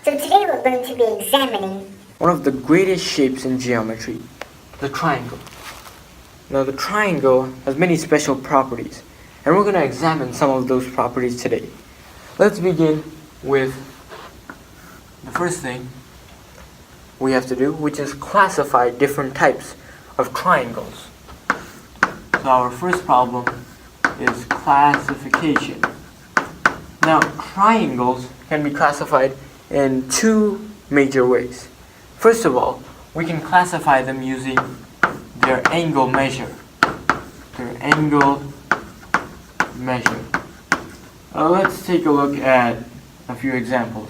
So today we're going to be examining one of the greatest shapes in geometry, the triangle. Now the triangle has many special properties, and we're going to examine some of those properties today. Let's begin with the first thing we have to do, which is classify different types of triangles. So our first problem is classification. Now triangles can be classified in two major ways. First of all, we can classify them using their angle measure. Let's take a look at a few examples.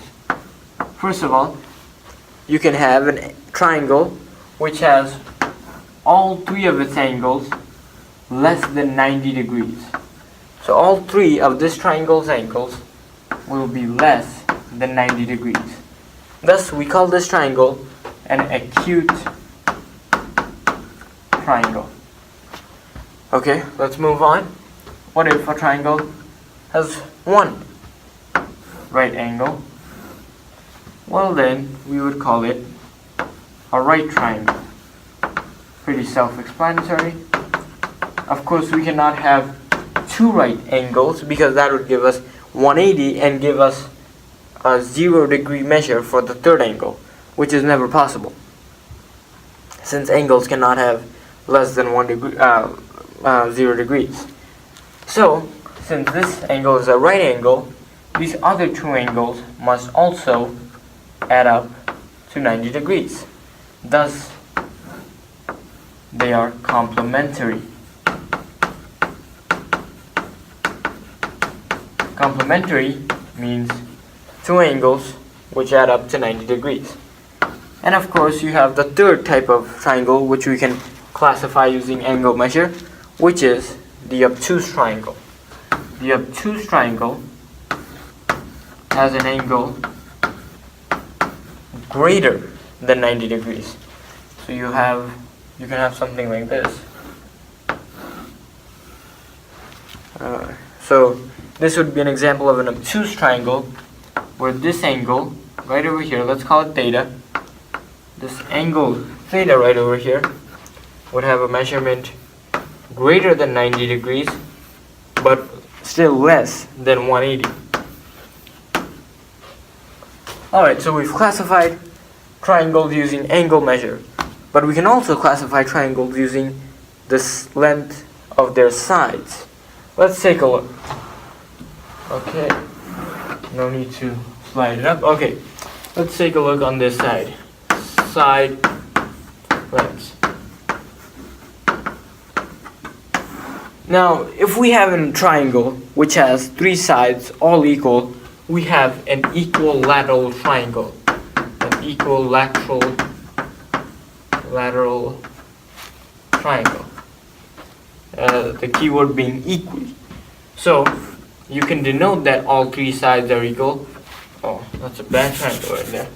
First of all, you can have a triangle which has all three of its angles less than 90 degrees. So all three of this triangle's angles will be less than 90 degrees. Thus, we call this triangle an acute triangle. Okay, let's move on. What if a triangle has one right angle? Well then, we would call it a right triangle. Pretty self-explanatory. Of course, we cannot have two right angles because that would give us 180 and give us a 0 degree measure for the third angle, which is never possible, since angles cannot have less than 0 degrees. So, since this angle is a right angle, these other two angles must also add up to 90 degrees. Thus, they are complementary. Complementary means two angles which add up to 90 degrees. And of course, you have the third type of triangle which we can classify using angle measure, which is the obtuse triangle. The obtuse triangle has an angle greater than 90 degrees. So you can have something like this. So this would be an example of an obtuse triangle where this angle right over here, let's call it theta, this angle theta right over here would have a measurement greater than 90 degrees but still less than 180. Alright, so we've classified triangles using angle measure, but we can also classify triangles using the length of their sides. Let's take a look. Okay, no need to slide it up. Okay, let's take a look on this side. Side lengths. Now, if we have a triangle which has three sides all equal, we have an equilateral triangle. An equilateral triangle. The keyword being equally. So, you can denote that all three sides are equal. Oh, that's a bad triangle right there.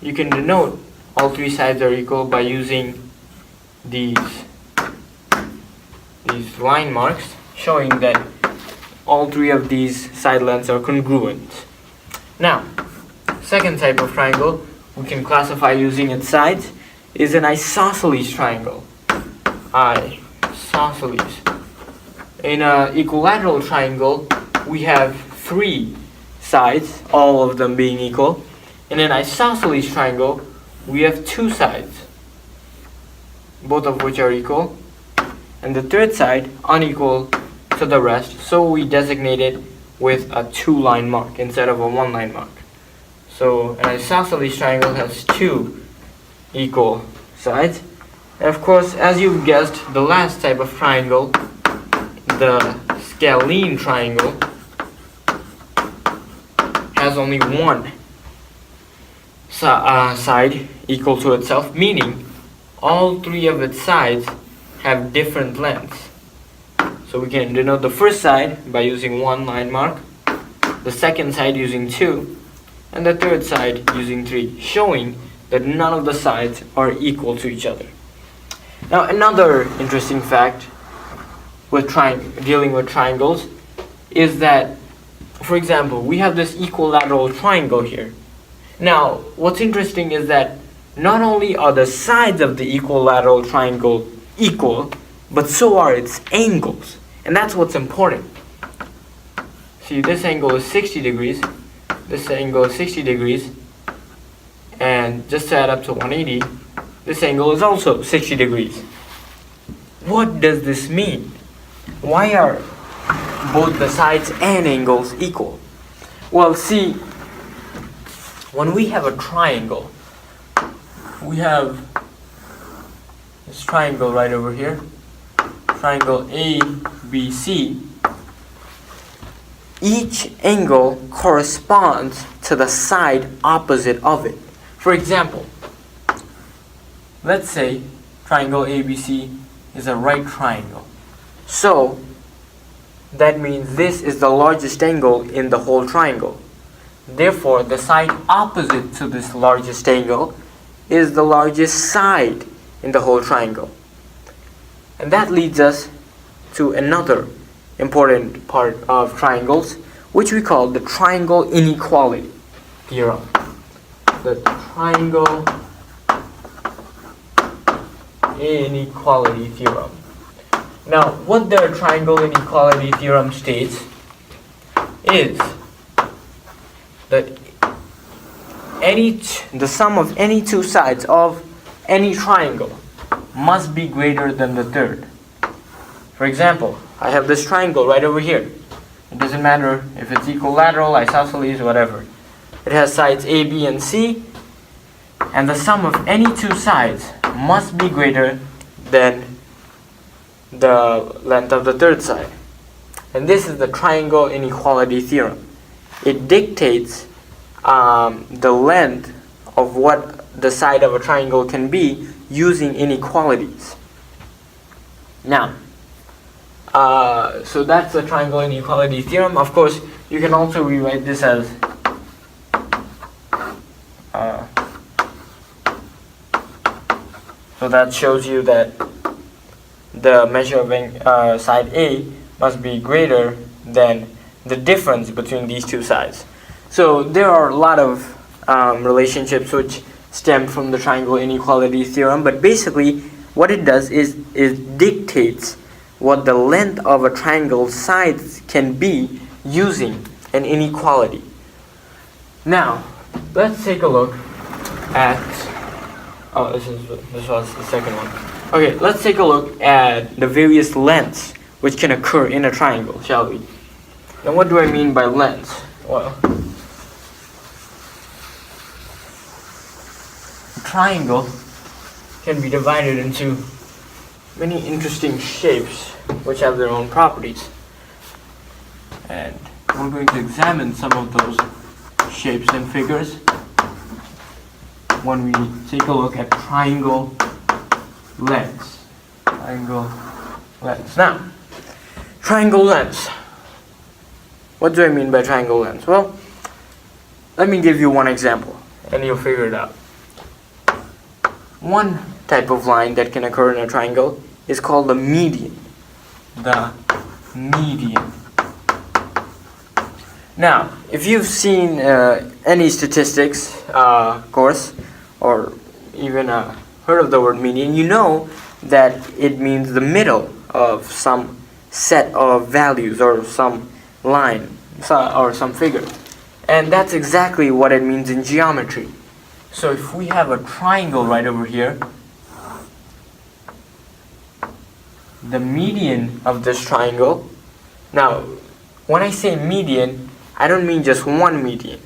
You can denote all three sides are equal by using these line marks showing that all three of these side lengths are congruent. Now, second type of triangle we can classify using its sides is an isosceles triangle. Isosceles. In an equilateral triangle, we have three sides, all of them being equal. In an isosceles triangle, we have two sides, both of which are equal, and the third side unequal to the rest, so we designate it with a two-line mark instead of a one-line mark. So an isosceles triangle has two equal sides. And of course, as you've guessed, the last type of triangle, the scalene triangle, has only one side equal to itself, meaning all three of its sides have different lengths. So we can denote the first side by using one line mark, the second side using two, and the third side using three, showing that none of the sides are equal to each other. Now, another interesting fact with dealing with triangles is that, for example, we have this equilateral triangle here. Now, what's interesting is that not only are the sides of the equilateral triangle equal, but so are its angles. And that's what's important. See, this angle is 60 degrees, this angle is 60 degrees, and just to add up to 180, this angle is also 60 degrees. What does this mean? Why are both the sides and angles equal? Well, see, when we have a triangle, we have this triangle right over here, triangle ABC. Each angle corresponds to the side opposite of it. For example, let's say triangle ABC is a right triangle. So that means this is the largest angle in the whole triangle. Therefore, the side opposite to this largest angle is the largest side in the whole triangle. And that leads us to another important part of triangles, which we call the triangle inequality theorem. The triangle inequality theorem. Now, what the triangle inequality theorem states is that the sum of any two sides of any triangle must be greater than the third. For example, I have this triangle right over here. It doesn't matter if it's equilateral, isosceles, whatever. It has sides A, B, and C, and the sum of any two sides must be greater than the length of the third side. And this is the triangle inequality theorem. It dictates the length of what the side of a triangle can be using inequalities. Now, so that's the triangle inequality theorem. Of course, you can also rewrite this as so that shows you that the measure of side A must be greater than the difference between these two sides. So there are a lot of relationships which stem from the triangle inequality theorem, but basically what it does is it dictates what the length of a triangle's sides can be using an inequality. Now, let's take a look at this was the second one. Okay, let's take a look at the various lengths which can occur in a triangle, shall we? Now, what do I mean by lengths? Well, a triangle can be divided into many interesting shapes which have their own properties. And we're going to examine some of those shapes and figures when we take a look at triangle lengths. Triangle lengths. Now, triangle lengths. What do I mean by triangle lengths? Well, let me give you one example and you'll figure it out. One type of line that can occur in a triangle is called the median. The median. Now, if you've seen any statistics course or even heard of the word median, you know that it means the middle of some set of values or some line or some figure. And that's exactly what it means in geometry. So if we have a triangle right over here, the median of this triangle, now when I say median, I don't mean just one median.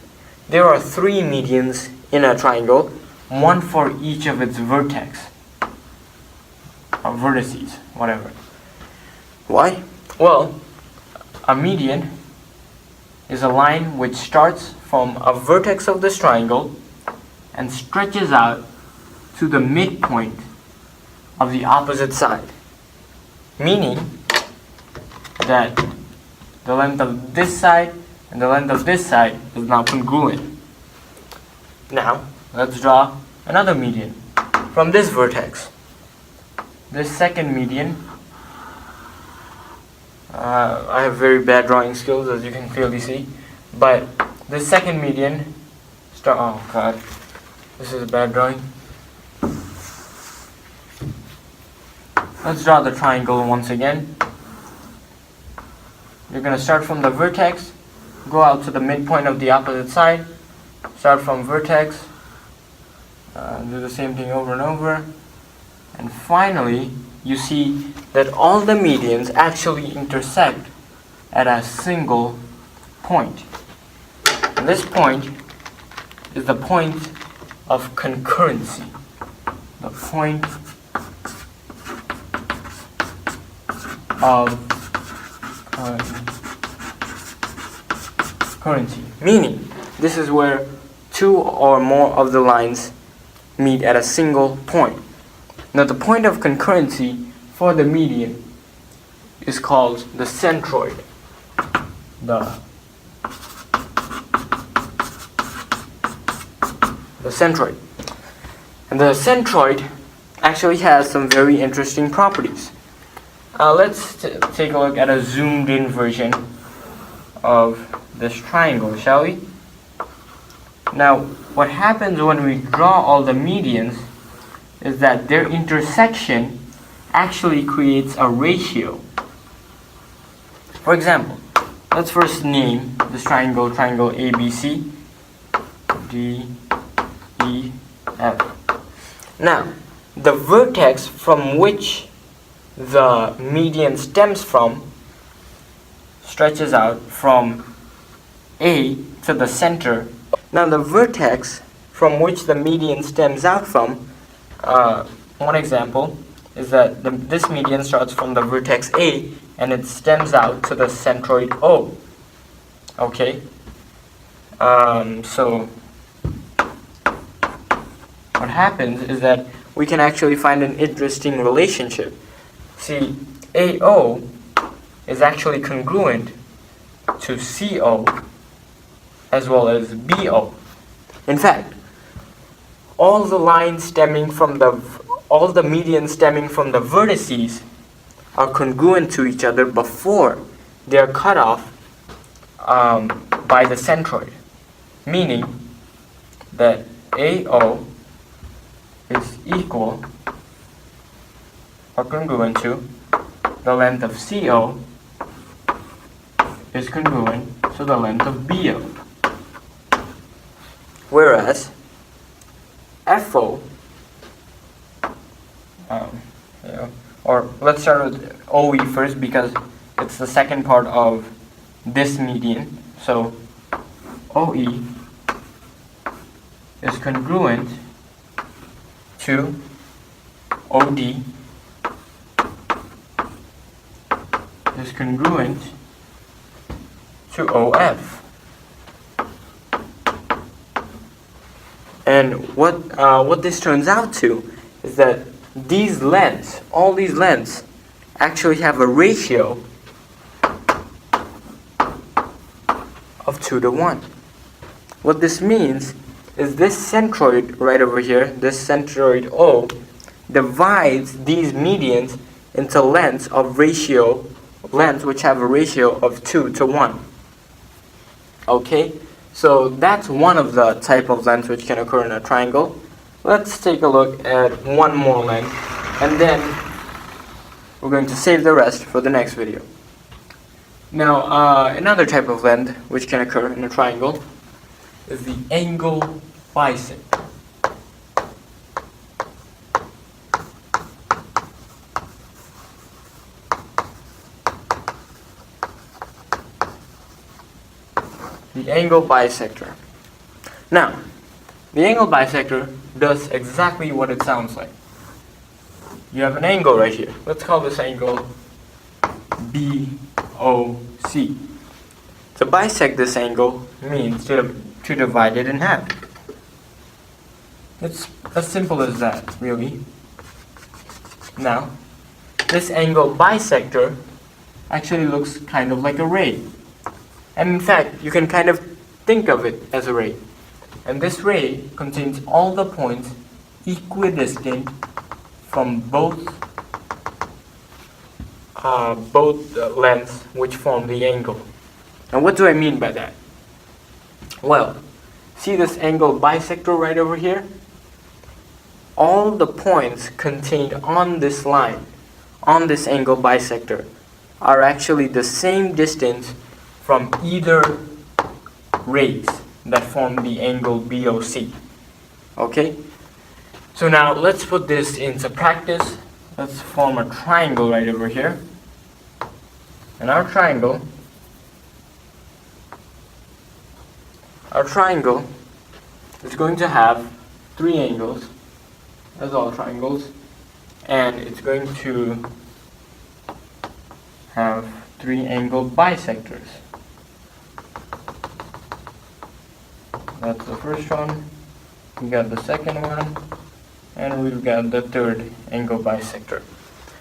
There are three medians in a triangle, one for each of its vertex or vertices, whatever. Why? Well, a median is a line which starts from a vertex of this triangle and stretches out to the midpoint of the opposite side, meaning that the length of this side and the length of this side is not congruent. Now, let's draw another median from this vertex. This second median, I have very bad drawing skills, as you can clearly see, but this second median Oh god, this is a bad drawing. Let's draw the triangle once again. You're going to start from the vertex, go out to the midpoint of the opposite side, start from vertex, do the same thing over and over, and finally you see that all the medians actually intersect at a single point. And this point is the point of concurrency. The point of concurrency. Meaning, this is where two or more of the lines meet at a single point. Now, the point of concurrency for the median is called the centroid. The centroid. And the centroid actually has some very interesting properties. Let's take a look at a zoomed in version of this triangle, shall we? Now, what happens when we draw all the medians is that their intersection actually creates a ratio. For example, let's first name this triangle ABC, D, E, F. Now, the vertex from which the median stems from stretches out from A to the center. Now, the vertex from which the median stems out from, one example is that this median starts from the vertex A and it stems out to the centroid O. Okay? So what happens is that we can actually find an interesting relationship. See, AO is actually congruent to CO as well as BO. In fact, all the lines stemming from all the medians stemming from the vertices are congruent to each other before they are cut off by the centroid, meaning that AO is equal or congruent to the length of CO is congruent to the length of BO. Whereas FO, or let's start with OE first because it's the second part of this median. So OE is congruent to OD is congruent to OF. And what this turns out to is that these lengths, all these lengths, actually have a ratio of 2:1. What this means is this centroid right over here, this centroid O, divides these medians into lengths which have a ratio of 2:1. Okay, so that's one of the type of lengths which can occur in a triangle. Let's take a look at one more length, and then we're going to save the rest for the next video. Now, another type of length which can occur in a triangle is the angle bisector. The angle bisector. Now, the angle bisector does exactly what it sounds like. You have an angle right here. Let's call this angle BOC. To bisect this angle means to divide it in half. It's as simple as that, really. Now, this angle bisector actually looks kind of like a ray. And in fact, you can kind of think of it as a ray. And this ray contains all the points equidistant from both lengths which form the angle. And what do I mean by that? Well, See this angle bisector right over here? All the points contained on this line, on this angle bisector, are actually the same distance from either rays that form the angle BOC. Okay? So now let's put this into practice. Let's form a triangle right over here. And our triangle is going to have 3 angles, as all triangles, and it's going to have 3 angle bisectors. That's the first one, we got the second one, and we've got the third angle bisector.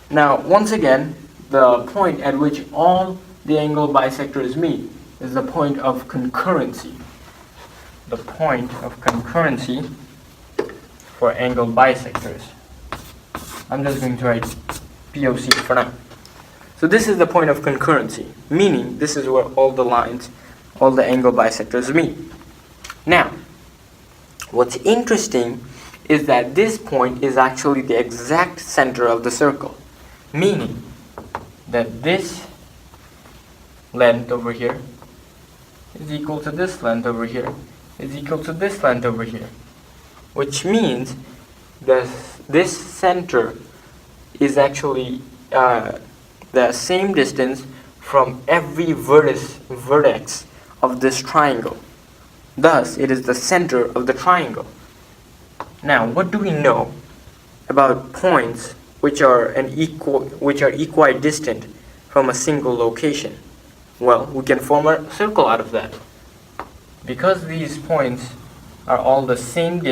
Now, once again, the point at which all the angle bisectors meet is the point of concurrency. The point of concurrency for angle bisectors. I'm just going to write POC for now. So this is the point of concurrency, meaning this is where all the lines, all the angle bisectors meet. Now, what's interesting is that this point is actually the exact center of the circle, meaning that this length over here is equal to this length over here, is equal to this length over here, which means that this center is actually the same distance from every vertex of this triangle. Thus, it is the center of the triangle. Now, what do we know about points which are equidistant from a single location? Well, we can form a circle out of that. Because these points are all the same distance